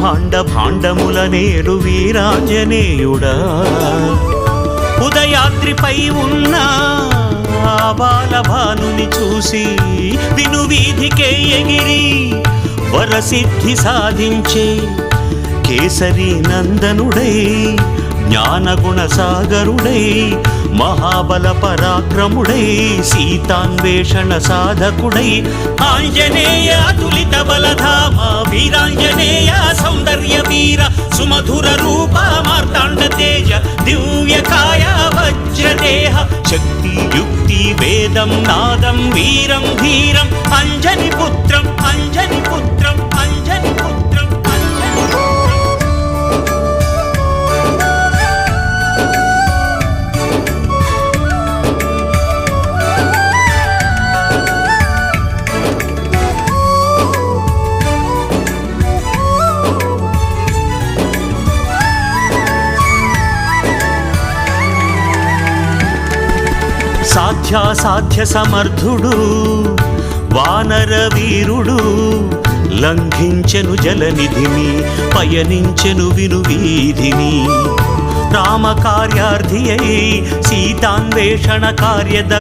బ్రహ్మాండ భాండముల నేడు వీరాంజనేయుడా ఉదయాద్రిపై ఉన్న ఆ బాలభానుని చూసి వినువీధికే ఎగిరి వరసిద్ధి సాధించే కేసరి నందనుడై జ్ఞానగుణ సాగరుడై మహాబల పరాక్రముడై సీతాన్వేషణ సాధకుడై ఆంజనేయ అతులిత బలధామ వీరాంజనేయ సౌందర్య వీర సుమధుర రూప మార్తాండ తేజ దివ్యకాయ వజ్రదేహ శక్తి యుక్తి వేదం నాదం వీరం ధీరం అంజని పుత్రం అంజని పుత్రం అంజని పుత్రం అంజని పుత్రం. సాధ్యాసాధ్య సమర్థుడు వానర వీరుడు లంఘించెను జలనిధిని పయనించెను వినువీధిని రామకార్యార్థి అయి సీతాన్వేషణ కార్యద